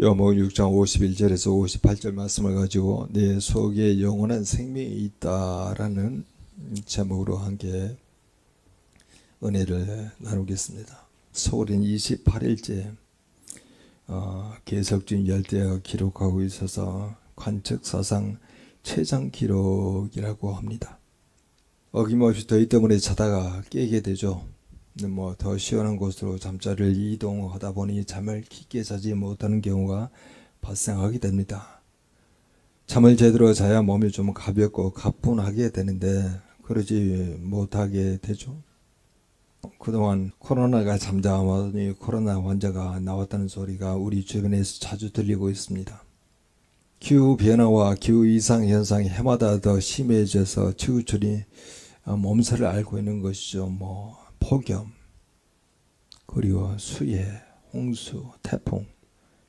요한복음 6장 51절에서 58절 말씀을 가지고 내 속에 영원한 생명이 있다라는 제목으로 함께 은혜를 나누겠습니다. 서울은 28일째 계속적인 열대야가 기록하고 있어서 관측사상 최장 기록이라고 합니다. 어김없이 더위 때문에 자다가 깨게 되죠. 더 시원한 곳으로 잠자리를 이동하다 보니 잠을 깊게 자지 못하는 경우가 발생하게 됩니다. 잠을 제대로 자야 몸이 좀 가볍고 가뿐하게 되는데 그러지 못하게 되죠. 그동안 코로나가 잠잠하더니 코로나 환자가 나왔다는 소리가 우리 주변에서 자주 들리고 있습니다. 기후변화와 기후이상 현상이 해마다 더 심해져서 지구촌이 몸살을 앓고 있는 것이죠. 폭염, 그리고 수해, 홍수, 태풍.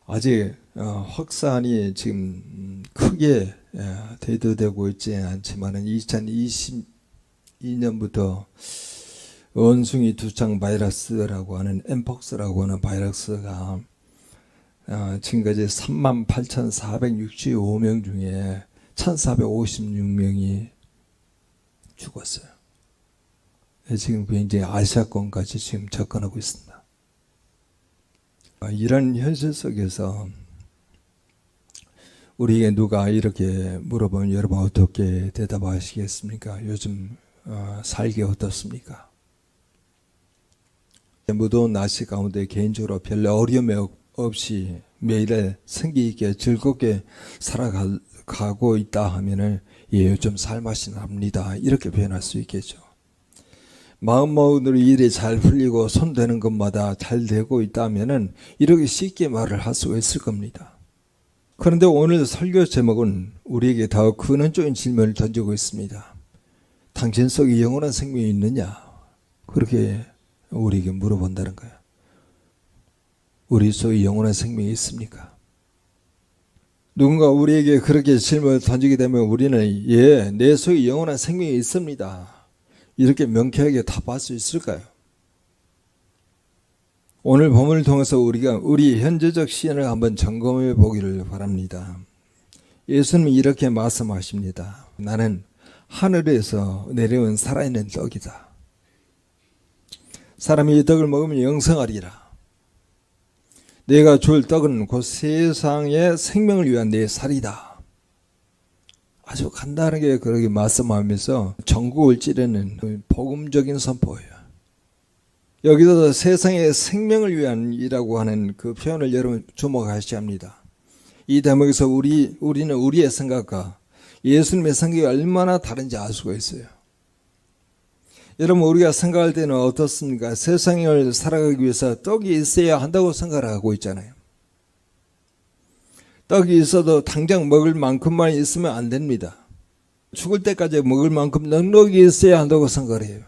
아직 확산이 지금 크게 대두되고 있지 않지만 2022년부터 원숭이 두창 바이러스라고 하는 엠폭스라고 하는 바이러스가 지금까지 38,465명 중에 1,456명이 죽었어요. 지금 굉장히 아시아권까지 지금 접근하고 있습니다. 이런 현실 속에서 우리에게 누가 이렇게 물어보면 여러분 어떻게 대답하시겠습니까? 요즘 살기 어떻습니까? 무더운 날씨 가운데 개인적으로 별 어려움이 없이 매일 생기 있게 즐겁게 살아가고 있다 하면은 요즘 살맛이 납니다. 이렇게 표현할 수 있겠죠. 마음먹으로 일이 잘 풀리고 손대는 것마다 잘 되고 있다면은 이렇게 쉽게 말을 할 수가 있을 겁니다. 그런데 오늘 설교 제목은 우리에게 더 근원적인 질문을 던지고 있습니다. 당신 속에 영원한 생명이 있느냐? 그렇게 우리에게 물어본다는 거예요. 우리 속에 영원한 생명이 있습니까? 누군가 우리에게 그렇게 질문을 던지게 되면 우리는 예, 내 속에 영원한 생명이 있습니다. 이렇게 명쾌하게 답할 수 있을까요? 오늘 본문을 통해서 우리가 우리 현재적 시연을 한번 점검해 보기를 바랍니다. 예수님이 이렇게 말씀하십니다. 나는 하늘에서 내려온 살아있는 떡이다. 사람이 이 떡을 먹으면 영생하리라. 내가 줄 떡은 곧 세상의 생명을 위한 내 살이다. 아주 간단하게 그렇게 말씀하면서 전국을 찌르는 복음적인 선포예요. 여기서 세상의 생명을 위한 이라고 하는 그 표현을 여러분 주목하셔야 합니다. 이 대목에서 우리는 우리의 생각과 예수님의 생각이 얼마나 다른지 알 수가 있어요. 여러분 우리가 생각할 때는 어떻습니까? 세상을 살아가기 위해서 떡이 있어야 한다고 생각을 하고 있잖아요. 떡이 있어도 당장 먹을 만큼만 있으면 안 됩니다. 죽을 때까지 먹을 만큼 넉넉히 있어야 한다고 생각을 해요.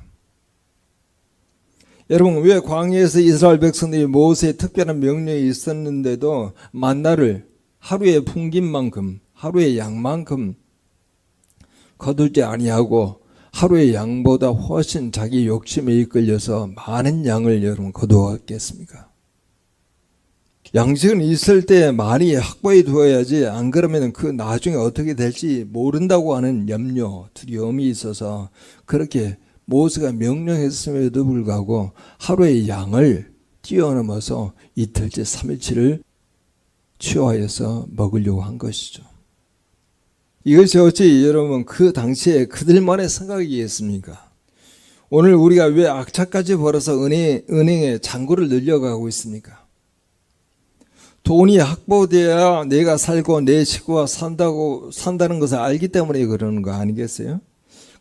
여러분 왜 광야에서 이스라엘 백성들이 모세의 특별한 명령이 있었는데도 만나를 하루에 풍긴 만큼 하루의 양만큼 거둘지 아니하고 하루의 양보다 훨씬 자기 욕심에 이끌려서 많은 양을 여러분 거두었겠습니까? 양식은 있을 때 많이 확보해 두어야지 안 그러면 그 나중에 어떻게 될지 모른다고 하는 염려, 두려움이 있어서 그렇게 모세가 명령했음에도 불구하고 하루의 양을 뛰어넘어서 이틀째 3일치를 취하여서 먹으려고 한 것이죠. 이것이 어찌 여러분 그 당시에 그들만의 생각이겠습니까? 오늘 우리가 왜 악착까지 벌어서 은행에 잔고를 늘려가고 있습니까? 돈이 확보돼야 내가 살고 내 식구가 산다는 것을 알기 때문에 그러는 거 아니겠어요?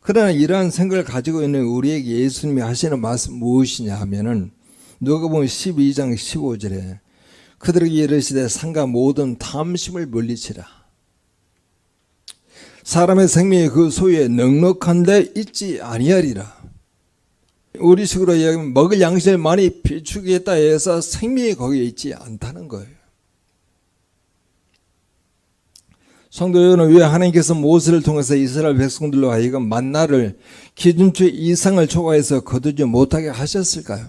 그러나 이러한 생각을 가지고 있는 우리에게 예수님이 하시는 말씀 무엇이냐 하면은 누가복음 12장 15절에 그들에게 이르시되 상가 모든 탐심을 물리치라. 사람의 생명이 그 소유에 넉넉한 데 있지 아니하리라. 우리식으로 이야기하면 먹을 양식을 많이 비추겠다 해서 생명이 거기에 있지 않다는 거예요. 성도 여러분, 왜 하나님께서 모세를 통해서 이스라엘 백성들로 하여금 만나를 기준치 이상을 초과해서 거두지 못하게 하셨을까요?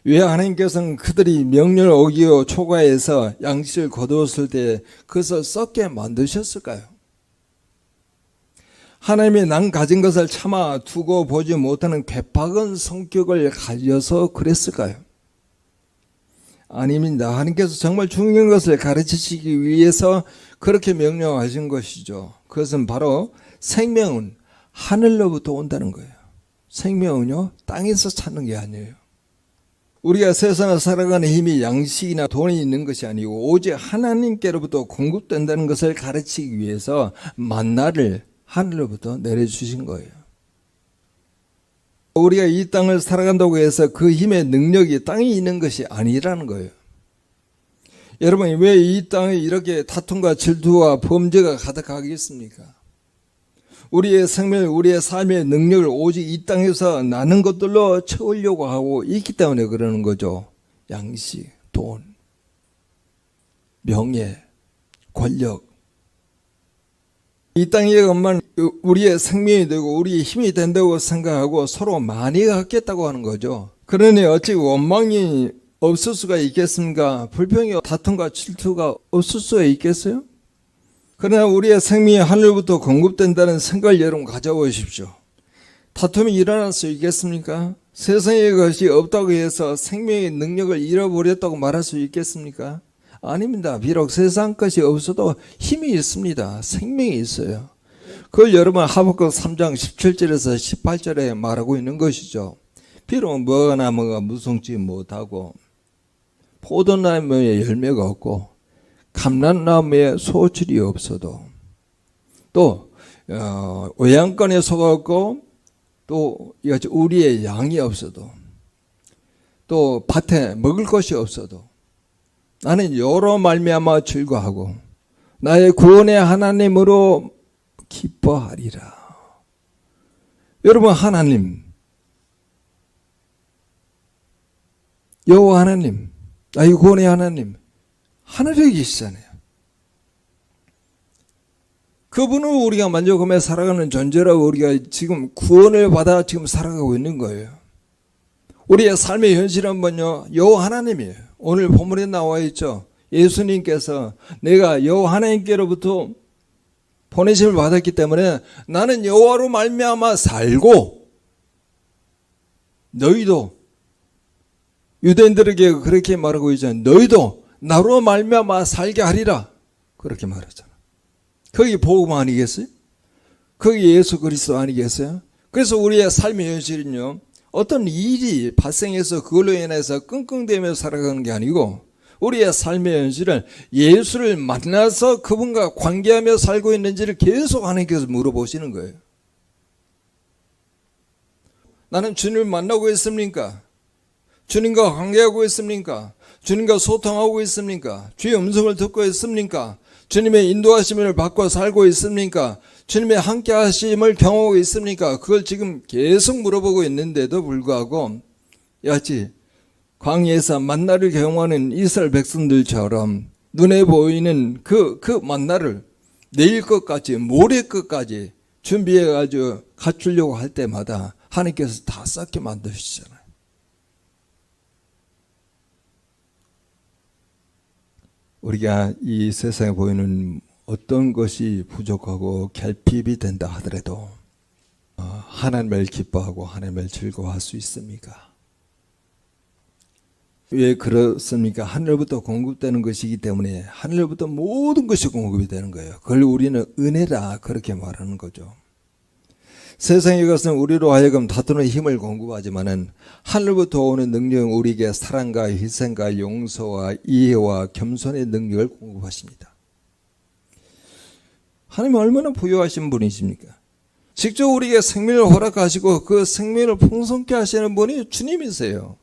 왜 하나님께서는 그들이 명령을 어기고 초과해서 양식을 거두었을 때 그것을 썩게 만드셨을까요? 하나님이 난 가진 것을 참아 두고 보지 못하는 괴팍한 성격을 가져서 그랬을까요? 아닙니다. 하나님께서 정말 중요한 것을 가르치시기 위해서 그렇게 명령하신 것이죠. 그것은 바로 생명은 하늘로부터 온다는 거예요. 생명은요, 땅에서 찾는 게 아니에요. 우리가 세상을 살아가는 힘이 양식이나 돈이 있는 것이 아니고 오직 하나님께로부터 공급된다는 것을 가르치기 위해서 만나를 하늘로부터 내려주신 거예요. 우리가 이 땅을 살아간다고 해서 그 힘의 능력이 땅에 있는 것이 아니라는 거예요. 여러분, 왜 이 땅에 이렇게 다툼과 질투와 범죄가 가득하겠습니까? 우리의 생명, 우리의 삶의 능력을 오직 이 땅에서 나는 것들로 채우려고 하고 있기 때문에 그러는 거죠. 양식, 돈, 명예, 권력. 이 땅의 것만 우리의 생명이 되고 우리의 힘이 된다고 생각하고 서로 많이 갖겠다고 하는 거죠. 그러니 어찌 원망이 없을 수가 있겠습니까? 불평이, 다툼과 질투가 없을 수가 있겠어요? 그러나 우리의 생명이 하늘부터 공급된다는 생각을 여러분 가져보십시오. 다툼이 일어날 수 있겠습니까? 세상에 것이 없다고 해서 생명의 능력을 잃어버렸다고 말할 수 있겠습니까? 아닙니다. 비록 세상 것이 없어도 힘이 있습니다. 생명이 있어요. 그걸 여러분 하박국 3장 17절에서 18절에 말하고 있는 것이죠. 비록 뭐가 무성치 못하고 포도나무에 열매가 없고 감람나무에 소출이 없어도 또 외양간에 소가 없고 또 이같이 우리의 양이 없어도 또 밭에 먹을 것이 없어도 나는 여러 말미암아 즐거워하고 나의 구원의 하나님으로 기뻐하리라. 여러분, 하나님, 여호와 하나님, 나의 구원의 하나님, 하늘에 계시잖아요. 그분을 우리가 만족하며 살아가는 존재라고 우리가 지금 구원을 받아 지금 살아가고 있는 거예요. 우리의 삶의 현실은 뭐냐? 여호와 하나님이에요. 오늘 본문에 나와 있죠. 예수님께서 내가 여호와 하나님께로부터 보내심을 받았기 때문에 나는 여호와로 말미암아 살고 너희도 유대인들에게 그렇게 말하고 있잖아요. 너희도 나로 말미암아 살게 하리라. 그렇게 말하잖아요. 거기 복음 아니겠어요? 거기 예수 그리스도 아니겠어요? 그래서 우리의 삶의 현실은요, 어떤 일이 발생해서 그걸로 인해서 끙끙대며 살아가는 게 아니고 우리의 삶의 현실은 예수를 만나서 그분과 관계하며 살고 있는지를 계속 하나님께서 물어보시는 거예요. 나는 주님을 만나고 있습니까? 주님과 관계하고 있습니까? 주님과 소통하고 있습니까? 주의 음성을 듣고 있습니까? 주님의 인도하심을 받고 살고 있습니까? 주님의 함께 하심을 경험하고 있습니까? 그걸 지금 계속 물어보고 있는데도 불구하고 여하치 광야에서 만나를 경험하는 이스라엘 백성들처럼 눈에 보이는 그 만나를 내일 것까지 모레 것까지 준비해가지고 갖추려고 할 때마다 하나님께서 다 썩게 만드시잖아요. 우리가 이 세상에 보이는 어떤 것이 부족하고 결핍이 된다 하더라도 하나님을 기뻐하고 하나님을 즐거워할 수 있습니까? 왜 그렇습니까? 하늘부터 공급되는 것이기 때문에 하늘부터 모든 것이 공급이 되는 거예요. 그걸 우리는 은혜라 그렇게 말하는 거죠. 세상의 것은 우리로 하여금 다투는 힘을 공급하지만은 하늘부터 오는 능력은 우리에게 사랑과 희생과 용서와 이해와 겸손의 능력을 공급하십니다. 하나님은 얼마나 부유하신 분이십니까? 직접 우리에게 생명을 허락하시고 그 생명을 풍성케 하시는 분이 주님이세요.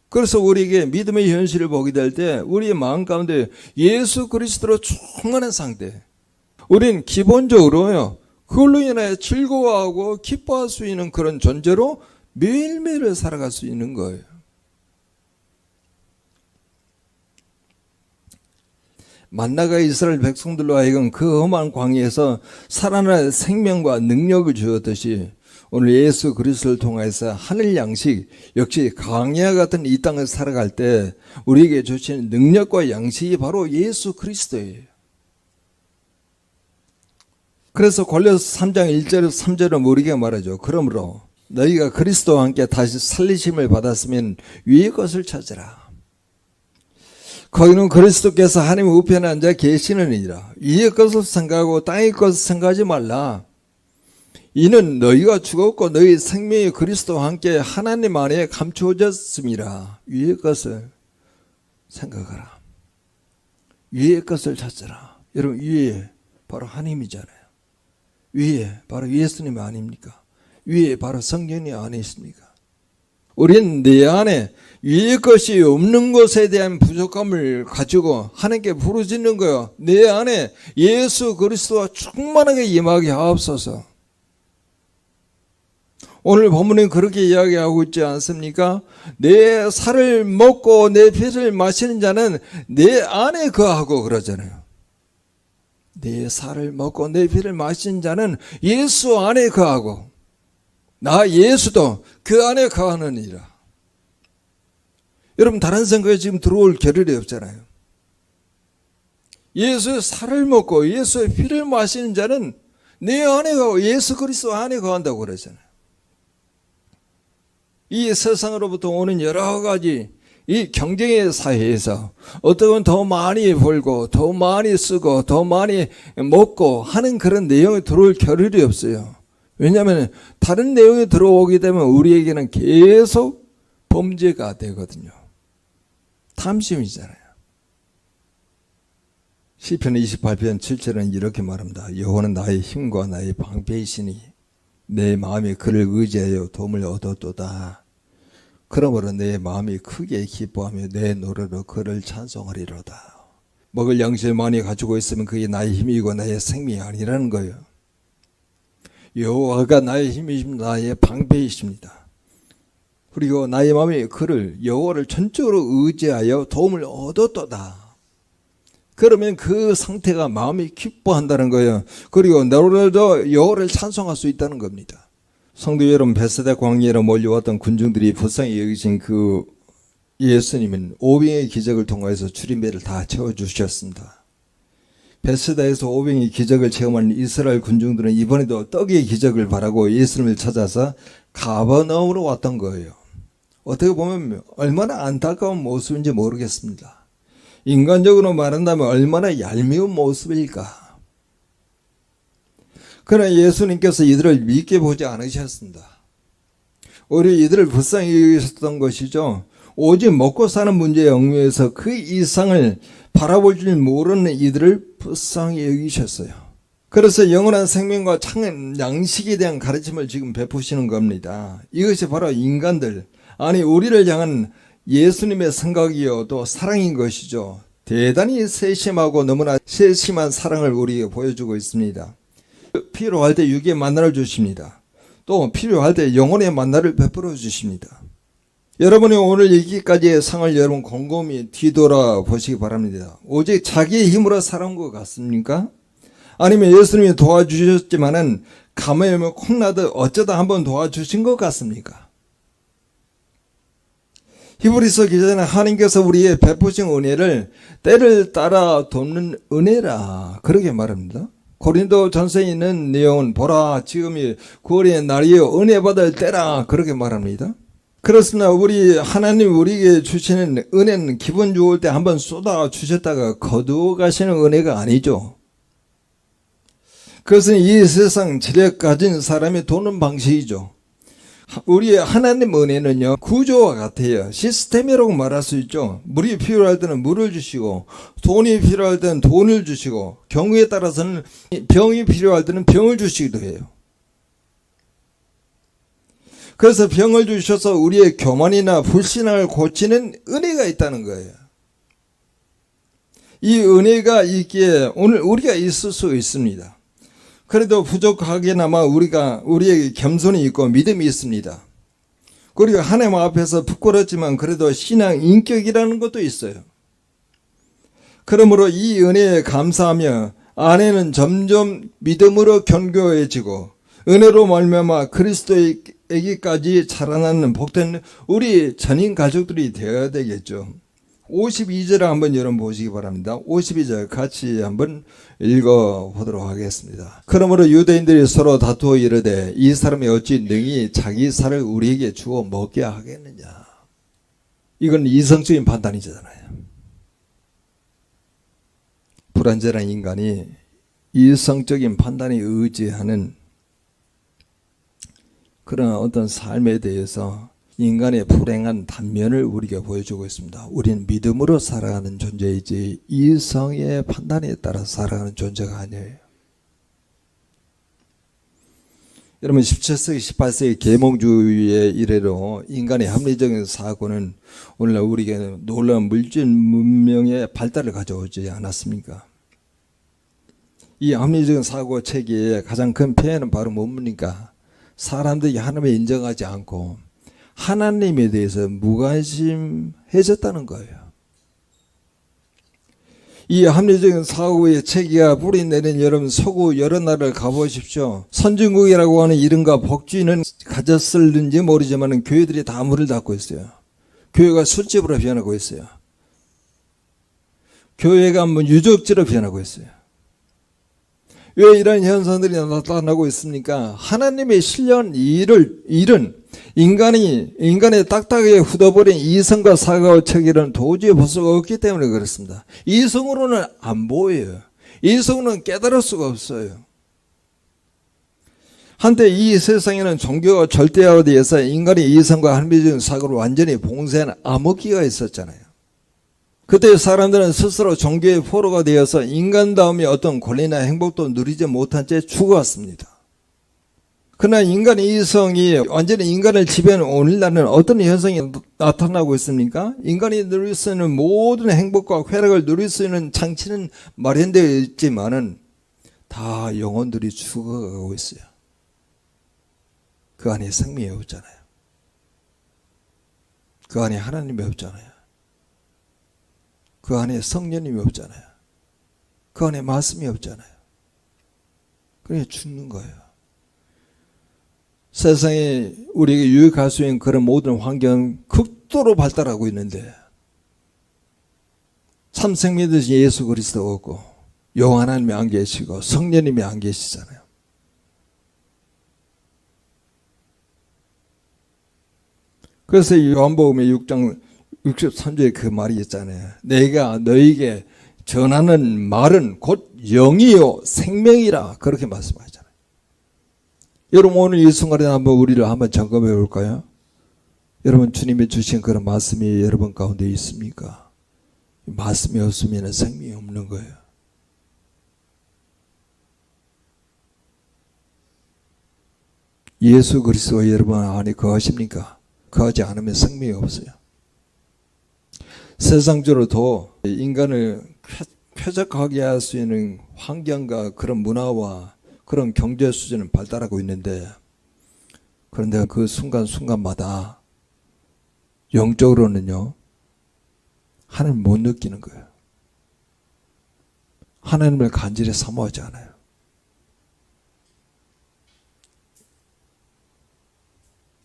그래서 우리에게 믿음의 현실을 보게 될 때 우리의 마음 가운데 예수 그리스도로 충만한 상태, 우리는 기본적으로요 그걸로 인해 즐거워하고 기뻐할 수 있는 그런 존재로 매일매일 살아갈 수 있는 거예요. 만나가 이스라엘 백성들로 하여금 그 험한 광야에서 살아날 생명과 능력을 주었듯이 오늘 예수 그리스도를 통해서 하늘 양식, 역시 광야 같은 이 땅을 살아갈 때 우리에게 주시는 능력과 양식이 바로 예수 그리스도예요. 그래서 골로새 3장 1절에서 3절은 우리에게 말하죠. 그러므로 너희가 그리스도와 함께 다시 살리심을 받았으면 위의 것을 찾으라. 거기는 그리스도께서 하나님 우편에 앉아 계시느니라. 위의 것을 생각하고 땅의 것을 생각하지 말라. 이는 너희가 죽었고 너희 생명이 그리스도와 함께 하나님 안에 감추어졌음이라. 위의 것을 생각하라. 위의 것을 찾으라. 여러분, 위에 바로 하나님이잖아요. 위에 바로 예수님 아닙니까? 위에 바로 성령이 안에 있습니까? 우리는 내 안에 위의 것이 없는 것에 대한 부족함을 가지고 하나님께 부르짖는 거예요. 내 안에 예수 그리스도와 충만하게 임하게 하옵소서. 오늘 본문은 그렇게 이야기하고 있지 않습니까? 내 살을 먹고 내 피를 마시는 자는 내 안에 거하고 그러잖아요. 내 살을 먹고 내 피를 마시는 자는 예수 안에 거하고 나 예수도 그 안에 거하느니라. 여러분, 다른 생각에 지금 들어올 겨를이 없잖아요. 예수의 살을 먹고 예수의 피를 마시는 자는 내 안에 거하고 예수 그리스도 안에 거한다고 그러잖아요. 이 세상으로부터 오는 여러 가지 이 경쟁의 사회에서 어떤 더 많이 벌고 더 많이 쓰고 더 많이 먹고 하는 그런 내용이 들어올 겨를이 없어요. 왜냐하면 다른 내용이 들어오게 되면 우리에게는 계속 범죄가 되거든요. 탐심이잖아요. 시편 28편 7절은 이렇게 말합니다. 여호와는 나의 힘과 나의 방패이시니 내 마음이 그를 의지하여 도움을 얻었도다. 그러므로 내 마음이 크게 기뻐하며 내 노래로 그를 찬송하리로다. 먹을 양식을 많이 가지고 있으면 그게 나의 힘이고 나의 생명이 아니라는 거예요. 여호와가 나의 힘이십니다. 나의 방패이십니다. 그리고 나의 마음이 그를 여호와를 전적으로 의지하여 도움을 얻었도다. 그러면 그 상태가 마음이 기뻐한다는 거예요. 그리고 노래로 여호와를 찬송할 수 있다는 겁니다. 성도 여러분, 베세다 광야로 몰려왔던 군중들이 불쌍히 여기신 그 예수님은 오병의 기적을 통해서 주림배를 다 채워주셨습니다. 베세다에서 오병의 기적을 체험한 이스라엘 군중들은 이번에도 떡의 기적을 바라고 예수님을 찾아서 가버나움으로 왔던 거예요. 어떻게 보면 얼마나 안타까운 모습인지 모르겠습니다. 인간적으로 말한다면 얼마나 얄미운 모습일까. 그러나 예수님께서 이들을 믿게 보지 않으셨습니다. 오히려 이들을 불쌍히 여기셨던 것이죠. 오직 먹고 사는 문제에 얽매여서 그 이상을 바라볼 줄 모르는 이들을 불쌍히 여기셨어요. 그래서 영원한 생명과 창은 양식에 대한 가르침을 지금 베푸시는 겁니다. 이것이 바로 인간들, 아니 우리를 향한 예수님의 생각이요 또 사랑인 것이죠. 대단히 세심하고 너무나 세심한 사랑을 우리에게 보여주고 있습니다. 필요할 때 육의 만나를 주십니다. 또 필요할 때 영혼의 만나를 베풀어 주십니다. 여러분이 오늘 여기까지의 상을 여러분 곰곰이 뒤돌아 보시기 바랍니다. 오직 자기의 힘으로 살아온 것 같습니까? 아니면 예수님이 도와주셨지만은 가마에면 콩나듯 어쩌다 한번 도와주신 것 같습니까? 히브리서 기자는 하나님께서 우리의 베푸신 은혜를 때를 따라 돕는 은혜라 그렇게 말합니다. 고린도 전서에 있는 내용은 보라 지금이 구원의 날이요 은혜 받을 때라 그렇게 말합니다. 그렇습니다. 우리 하나님 우리에게 주시는 은혜는 기분 좋을 때 한번 쏟아 주셨다가 거두어 가시는 은혜가 아니죠. 그것은 이 세상 재력 가진 사람이 도는 방식이죠. 우리의 하나님 은혜는요 구조와 같아요. 시스템이라고 말할 수 있죠. 물이 필요할 때는 물을 주시고 돈이 필요할 때는 돈을 주시고 경우에 따라서는 병이 필요할 때는 병을 주시기도 해요. 그래서 병을 주셔서 우리의 교만이나 불신앙을 고치는 은혜가 있다는 거예요. 이 은혜가 있기에 오늘 우리가 있을 수 있습니다. 그래도 부족하게나마 우리에게 겸손이 있고 믿음이 있습니다. 그리고 하나님 앞에서 부끄럽지만 그래도 신앙 인격이라는 것도 있어요. 그러므로 이 은혜에 감사하며 안에는 점점 믿음으로 견고해지고 은혜로 말미암아 그리스도에게까지 자라나는 복된 우리 전인 가족들이 되어야 되겠죠. 52절을 한번 여러분 보시기 바랍니다. 52절 같이 한번 읽어보도록 하겠습니다. 그러므로 유대인들이 서로 다투어 이르되 이 사람이 어찌 능히 자기 살을 우리에게 주어 먹게 하겠느냐. 이건 이성적인 판단이잖아요. 불완전한 인간이 이성적인 판단에 의지하는 그런 어떤 삶에 대해서 인간의 불행한 단면을 우리에게 보여주고 있습니다. 우리는 믿음으로 살아가는 존재이지 이성의 판단에 따라 살아가는 존재가 아니에요. 여러분 17세기 18세기 계몽주의의 이래로 인간의 합리적인 사고는 오늘날 우리에게 놀라운 물질 문명의 발달을 가져오지 않았습니까? 이 합리적인 사고 체계의 가장 큰 폐해는 바로 뭡니까? 사람들이 하나님을 인정하지 않고 하나님에 대해서 무관심해졌다는 거예요. 이 합리적인 사고의 체계가 뿌리내린 여러분 서구 여러 나라를 가보십시오. 선진국이라고 하는 이름과 복지는 가졌을는지 모르지만 교회들이 다 문을 닫고 있어요. 교회가 술집으로 변하고 있어요. 교회가 유적지로 변하고 있어요. 왜 이런 현상들이 나타나고 있습니까? 하나님의 신령한 일은 인간의 딱딱하게 굳어버린 이성과 사고의 체계는 도저히 볼 수가 없기 때문에 그렇습니다. 이성으로는 안 보여요. 이성으로는 깨달을 수가 없어요. 한때 이 세상에는 종교가 절대화되어서 인간의 이성과 합리적인 사고를 완전히 봉쇄한 암흑기가 있었잖아요. 그때 사람들은 스스로 종교의 포로가 되어서 인간다움의 어떤 권리나 행복도 누리지 못한 채 죽어왔습니다. 그러나 인간의 이성이 완전히 인간을 지배하는 오늘날은 어떤 현상이 나타나고 있습니까? 인간이 누릴 수 있는 모든 행복과 쾌락을 누릴 수 있는 장치는 마련되어 있지만은 다 영혼들이 죽어가고 있어요. 그 안에 생명이 없잖아요. 그 안에 하나님이 없잖아요. 그 안에 성령님이 없잖아요. 그 안에 말씀이 없잖아요. 그래 죽는 거예요. 세상에 우리에게 유익할 수 있는 그런 모든 환경은 극도로 발달하고 있는데 삼생명 되신 예수 그리스도가 없고 여호와 하나님이 안 계시고 성령님이 안 계시잖아요. 그래서 요한복음의 6장 63조에 그 말이 있잖아요. 내가 너에게 전하는 말은 곧 영이요 생명이라 그렇게 말씀하잖아요. 여러분 오늘 이 순간에 우리를 한번 점검해 볼까요? 여러분 주님이 주신 그런 말씀이 여러분 가운데 있습니까? 말씀이 없으면 생명이 없는 거예요. 예수 그리스도가 여러분 안에 거하십니까? 거하지 않으면 생명이 없어요. 세상적으로도 인간을 쾌적하게 할 수 있는 환경과 그런 문화와 그런 경제 수준은 발달하고 있는데 그런데 그 순간순간마다 영적으로는요 하나님을 못 느끼는 거예요. 하나님을 간절히 사모하지 않아요.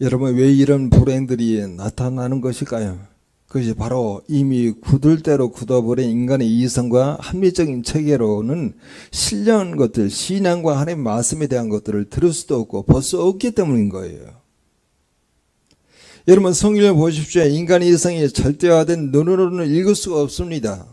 여러분 왜 이런 불행들이 나타나는 것일까요? 그것이 바로 이미 굳을 대로 굳어버린 인간의 이성과 합리적인 체계로는 신령한 것들, 신앙과 하나님의 말씀에 대한 것들을 들을 수도 없고 볼 수 없기 때문인 거예요. 여러분 성경을 보십시오. 인간의 이성이 절대화된 눈으로는 읽을 수가 없습니다.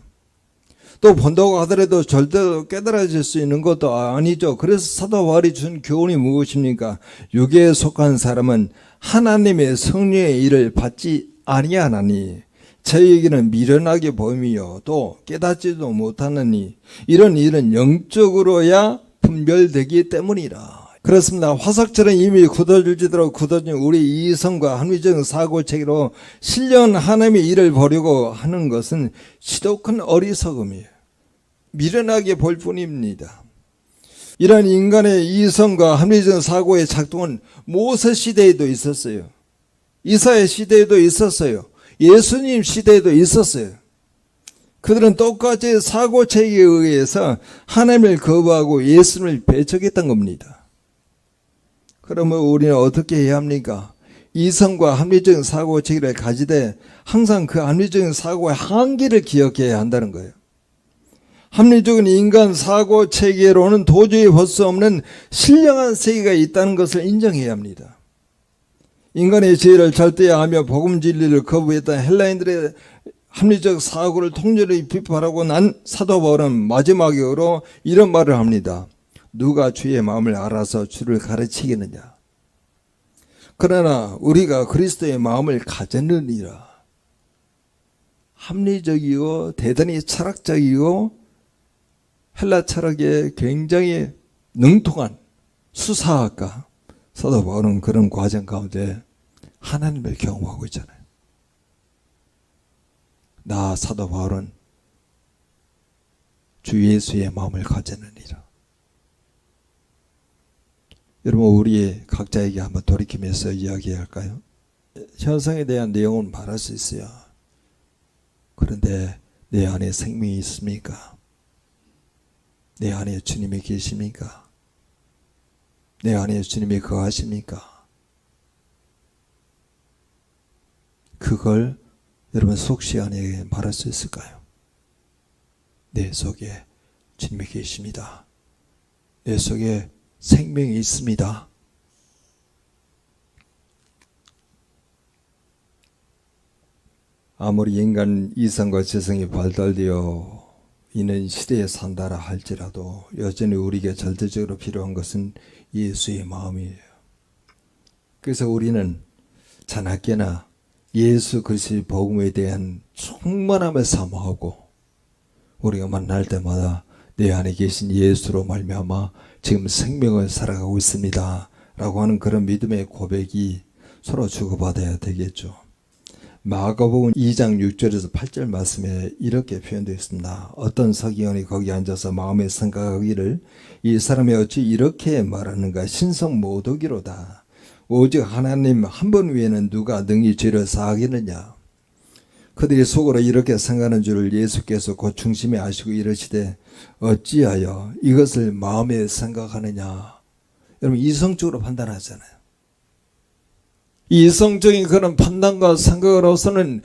또 본다고 하더라도 절대로 깨달아질 수 있는 것도 아니죠. 그래서 사도 바울이 준 교훈이 무엇입니까? 육에 속한 사람은 하나님의 성령의 일을 받지 아니하나니 저에게는 미련하게 보이며 또 깨닫지도 못하느니 이런 일은 영적으로야 분별되기 때문이라. 그렇습니다. 화석처럼 이미 굳어질지도록 굳어진 우리 이성과 합리적인 사고체계로 신령한 하나님의 일을 보려고 하는 것은 지독한 어리석음이에요. 미련하게 볼 뿐입니다. 이런 인간의 이성과 합리적인 사고의 작동은 모세 시대에도 있었어요. 이사야 시대에도 있었어요. 예수님 시대에도 있었어요. 그들은 똑같이 사고체계에 의해서 하나님을 거부하고 예수님을 배척했던 겁니다. 그러면 우리는 어떻게 해야 합니까? 이성과 합리적인 사고체계를 가지되 항상 그 합리적인 사고의 한계를 기억해야 한다는 거예요. 합리적인 인간 사고체계로는 도저히 볼 수 없는 신령한 세계가 있다는 것을 인정해야 합니다. 인간의 죄를 절대화하며 복음 진리를 거부했던 헬라인들의 합리적 사고를 통렬히 비판하고 난 사도 바울은 마지막으로 이런 말을 합니다. 누가 주의 마음을 알아서 주를 가르치겠느냐. 그러나 우리가 그리스도의 마음을 가졌느니라. 합리적이고 대단히 철학적이고 헬라 철학에 굉장히 능통한 수사학가 사도 바울은 그런 과정 가운데 하나님을 경험하고 있잖아요. 나 사도 바울은 주 예수의 마음을 가졌느니라. 여러분 우리 각자에게 한번 돌이키면서 이야기할까요? 현상에 대한 내용은 말할 수 있어요. 그런데 내 안에 생명이 있습니까? 내 안에 주님이 계십니까? 내 안에 주님이 거하십니까? 그걸 여러분 속 시간에 말할 수 있을까요? 내 속에 주님이 계십니다. 내 속에 생명이 있습니다. 아무리 인간 이성과 지성이 발달되어 있는 시대에 산다라 할지라도 여전히 우리에게 절대적으로 필요한 것은 예수의 마음이에요. 그래서 우리는 자나깨나 예수 그리스도의 복음에 대한 충만함을 사모하고 우리가 만날 때마다 내 안에 계신 예수로 말미암아 지금 생명을 살아가고 있습니다 라고 하는 그런 믿음의 고백이 서로 주고받아야 되겠죠. 마가복음 2장 6절에서 8절 말씀에 이렇게 표현되어 있습니다. 어떤 서기관이 거기 앉아서 마음에 생각하기를 이 사람이 어찌 이렇게 말하는가 신성 모독이로다. 오직 하나님 한 분 외에는 누가 능히 죄를 사하겠느냐. 그들이 속으로 이렇게 생각하는 줄을 예수께서 곧 중심에 아시고 이르시되 어찌하여 이것을 마음에 생각하느냐. 여러분 이성적으로 판단하잖아요. 이성적인 그런 판단과 생각으로서는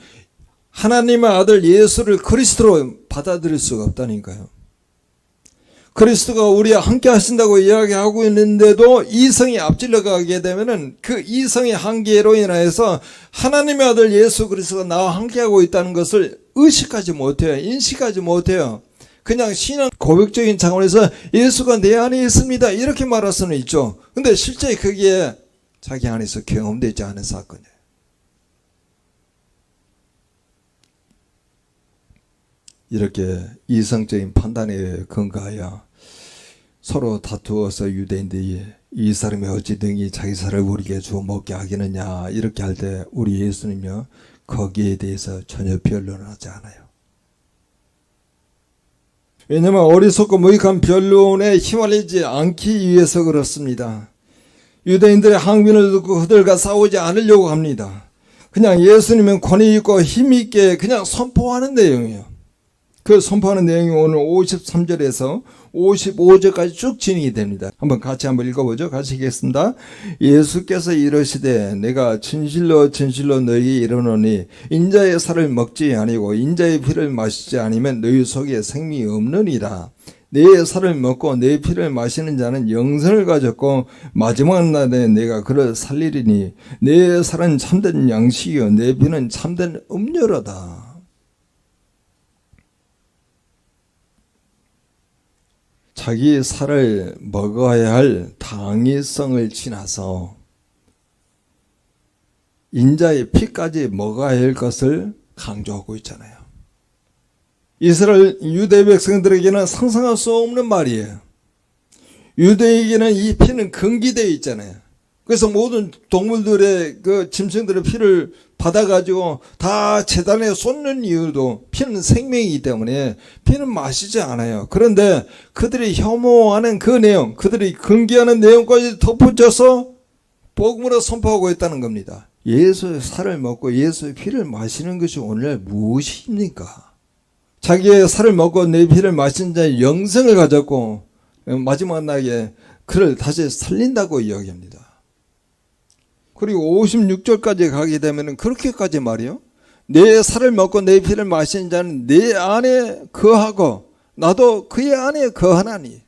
하나님의 아들 예수를 그리스도로 받아들일 수가 없다니까요. 그리스도가 우리와 함께 하신다고 이야기하고 있는데도 이성이 앞질러 가게 되면은 그 이성의 한계로 인해서 하나님의 아들 예수 그리스도가 나와 함께하고 있다는 것을 의식하지 못해요. 인식하지 못해요. 그냥 신앙 고백적인 차원에서 예수가 내 안에 있습니다 이렇게 말할 수는 있죠. 근데 실제 그게 자기 안에서 경험되지 않은 사건이에요. 이렇게 이성적인 판단에 근거하여 서로 다투어서 유대인들이 이 사람이 어찌 등이 자기 살을 우리에게 주어 먹게 하겠느냐 이렇게 할 때 우리 예수님요 거기에 대해서 전혀 변론하지 않아요. 왜냐하면 어리석고 무익한 변론에 휘말리지 않기 위해서 그렇습니다. 유대인들의 항변을 듣고 그들과 싸우지 않으려고 합니다. 그냥 예수님은 권위 있고 힘 있게 그냥 선포하는 내용이에요. 그 선포하는 내용이 오늘 53절에서 55절까지 쭉 진행이 됩니다. 같이 한번 읽어보죠. 같이 읽겠습니다. 예수께서 이르시되 내가 진실로 진실로 너희에게 이르노니 인자의 살을 먹지 아니고 인자의 피를 마시지 아니면 너희 속에 생명이 없느니라. 내 살을 먹고 내 피를 마시는 자는 영생을 가졌고 마지막 날에 내가 그를 살리리니 내 살은 참된 양식이요 내 피는 참된 음료로다. 자기 살을 먹어야 할 당위성을 지나서 인자의 피까지 먹어야 할 것을 강조하고 있잖아요. 이스라엘 유대 백성들에게는 상상할 수 없는 말이에요. 유대에게는 이 피는 금기되어 있잖아요. 그래서 모든 동물들의 그 짐승들의 피를 받아가지고 다 제단에 쏟는 이유도 피는 생명이기 때문에 피는 마시지 않아요. 그런데 그들이 혐오하는 그 내용, 그들이 금기하는 내용까지 덧붙여서 복음으로 선포하고 있다는 겁니다. 예수의 살을 먹고 예수의 피를 마시는 것이 오늘 무엇입니까? 자기의 살을 먹고 내 피를 마신 자의 영생을 가졌고 마지막 날에 그를 다시 살린다고 이야기합니다. 그리고 56절까지 가게 되면 그렇게까지 말이요. 내 살을 먹고 내 피를 마시는 자는 내 안에 거하고 나도 그의 안에 거하나니.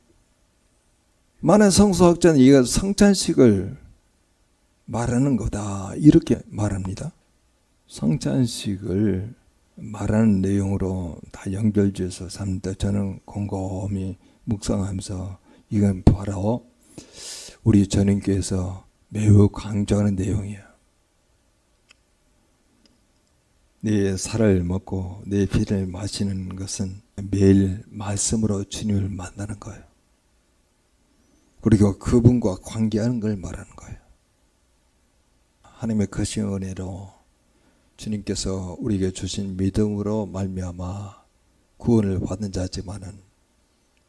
많은 성서학자는 이가 성찬식을 말하는 거다 이렇게 말합니다. 성찬식을 말하는 내용으로 다 연결지어서 삽니다. 저는 곰곰이 묵상하면서 이건 바로 우리 전인교에서 매우 강조하는 내용이에요. 내 살을 먹고 내 피를 마시는 것은 매일 말씀으로 주님을 만나는 거예요. 그리고 그분과 관계하는 걸 말하는 거예요. 하나님의 크신 은혜로 주님께서 우리에게 주신 믿음으로 말미암아 구원을 받는 자지만은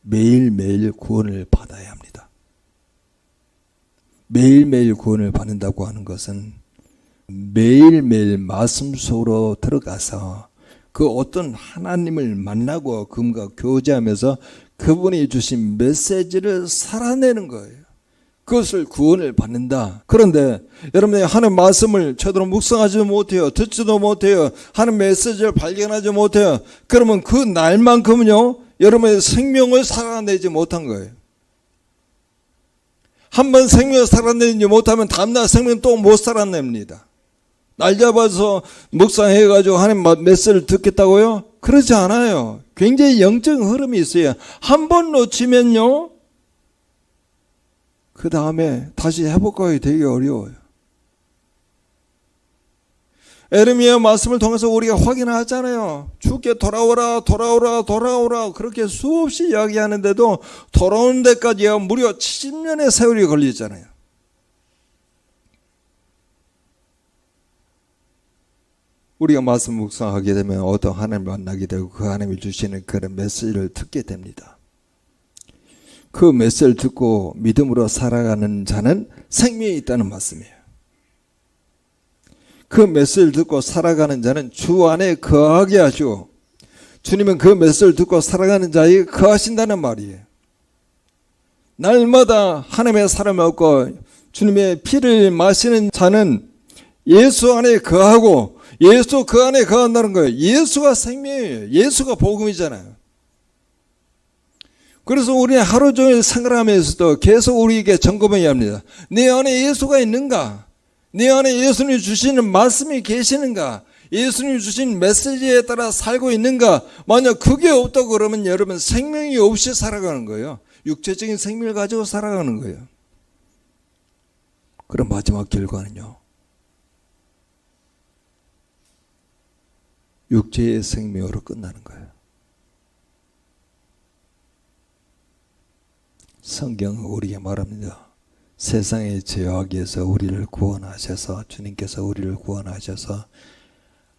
매일매일 구원을 받아야 합니다. 매일매일 구원을 받는다고 하는 것은 매일매일 말씀 속으로 들어가서 그 어떤 하나님을 만나고 그분과 교제하면서 그분이 주신 메시지를 살아내는 거예요. 그것을 구원을 받는다. 그런데 여러분이 하나님 말씀을 제대로 묵상하지도 못해요. 듣지도 못해요. 하나님 메시지를 발견하지 못해요. 그러면 그 날만큼은요 여러분의 생명을 살아내지 못한 거예요. 한번 생명을 살아내지 못하면 다음날 생명 또 못 살아냅니다. 날 잡아서 묵상해가지고 하나님 메시지를 듣겠다고요? 그렇지 않아요. 굉장히 영적 흐름이 있어요. 한 번 놓치면요 그 다음에 다시 회복하기 되게 어려워요. 에르미야 말씀을 통해서 우리가 확인하잖아요. 주께 돌아오라 돌아오라 돌아오라 그렇게 수없이 이야기하는데도 돌아오는 데까지 무려 70년의 세월이 걸리잖아요. 우리가 말씀 묵상하게 되면 어떤 하나님을 만나게 되고 그 하나님이 주시는 그런 메시지를 듣게 됩니다. 그 메시지를 듣고 믿음으로 살아가는 자는 생명이 있다는 말씀이에요. 그 메시지를 듣고 살아가는 자는 주 안에 거하게 하시고 주님은 그 메시지를 듣고 살아가는 자에게 거하신다는 말이에요. 날마다 하나님의 사랑을 얻고 주님의 피를 마시는 자는 예수 안에 거하고 예수 그 안에 거한다는 거예요. 예수가 생명이에요. 예수가 복음이잖아요. 그래서 우리는 하루 종일 생활하면서도 계속 우리에게 점검해야 합니다. 내 안에 예수가 있는가? 내 안에 예수님이 주시는 말씀이 계시는가? 예수님이 주신 메시지에 따라 살고 있는가? 만약 그게 없다고 그러면 여러분 생명이 없이 살아가는 거예요. 육체적인 생명을 가지고 살아가는 거예요. 그럼 마지막 결과는요. 육체의 생명으로 끝나는 거예요. 성경은 우리에게 말합니다. 세상의 죄악에서 우리를 구원하셔서 주님께서 우리를 구원하셔서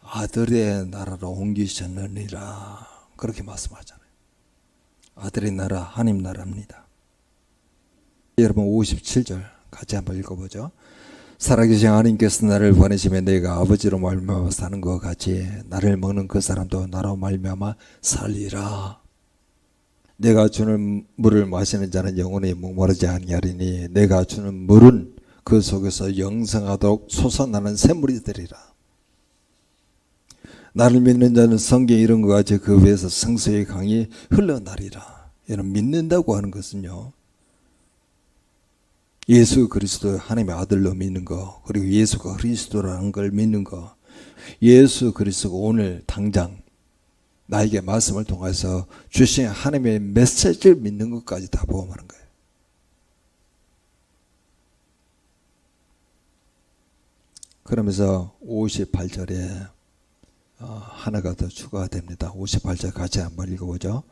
아들의 나라로 옮기셨느니라 그렇게 말씀하잖아요. 아들의 나라 하나님 나라입니다. 여러분 57절 같이 한번 읽어보죠. 살아계신 하나님께서 나를 보내시며 내가 아버지로 말미암아 사는 것 같이 나를 먹는 그 사람도 나로 말미암아 살리라. 내가 주는 물을 마시는 자는 영원히 목마르지 아니하리니 내가 주는 물은 그 속에서 영생하도록 솟아나는 샘물이 되리라. 나를 믿는 자는 성경에 이런 것 같이 그 위에서 생수의 강이 흘러나리라. 여러분 믿는다고 하는 것은요. 예수 그리스도 하나님의 아들로 믿는 거 그리고 예수가 그리스도라는 걸 믿는 거 예수 그리스도가 오늘 당장 나에게 말씀을 통해서 주신 하나님의 메시지를 믿는 것까지 다 포함하는 거예요. 그러면서 58절에 하나가 더 추가가 됩니다. 58절 같이 한번 읽어보죠.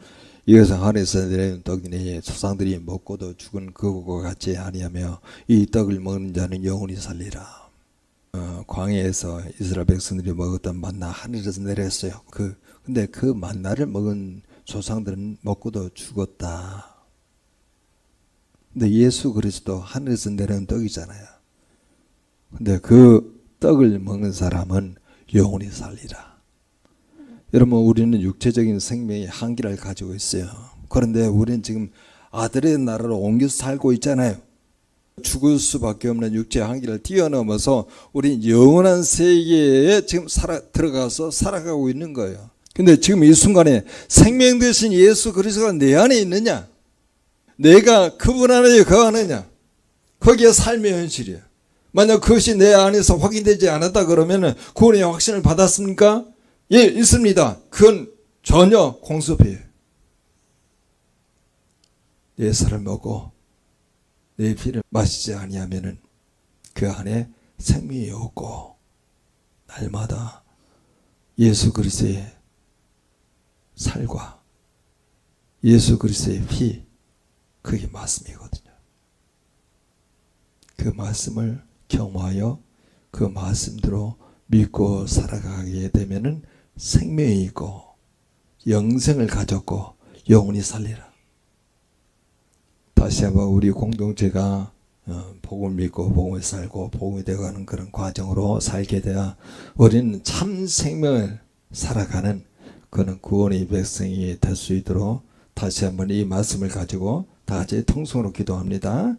이것은 하늘에서 내린 떡이니 조상들이 먹고도 죽은 그것과 같이 아니하며 이 떡을 먹는 자는 영원히 살리라. 광야에서 이스라엘 백성들이 먹었던 만나 하늘에서 내렸어요. 근데 그 만나를 먹은 조상들은 먹고도 죽었다. 근데 예수 그리스도 하늘에서 내려온 떡이잖아요. 근데 그 떡을 먹는 사람은 영원히 살리라. 여러분 우리는 육체적인 생명의 한계를 가지고 있어요. 그런데 우리는 지금 아들의 나라로 옮겨서 살고 있잖아요. 죽을 수밖에 없는 육체의 한계를 뛰어넘어서 우리 영원한 세계에 지금 들어가서 살아가고 있는 거예요. 근데 지금 이 순간에 생명 되신 예수 그리스도가 내 안에 있느냐? 내가 그분 안에 거하느냐? 거기에 삶의 현실이에요. 만약 그것이 내 안에서 확인되지 않았다 그러면 구원의 확신을 받았습니까? 예, 있습니다. 그건 전혀 공소비예요. 내 살을 먹고 내 피를 마시지 아니하면은 그 안에 생명이 없고 날마다 예수 그리스도의 살과 예수 그리스도의 피, 그게 말씀이거든요. 그 말씀을 경험하여 그 말씀대로 믿고 살아가게 되면은 생명이 있고 영생을 가졌고 영원히 살리라. 다시 한번 우리 공동체가 복음을 믿고 복음을 살고 복음이 되어가는 그런 과정으로 살게 되어 우리는 참 생명을 살아가는 그런 구원의 백성이 될 수 있도록 다시 한번 이 말씀을 가지고 다 같이 통성으로 기도합니다.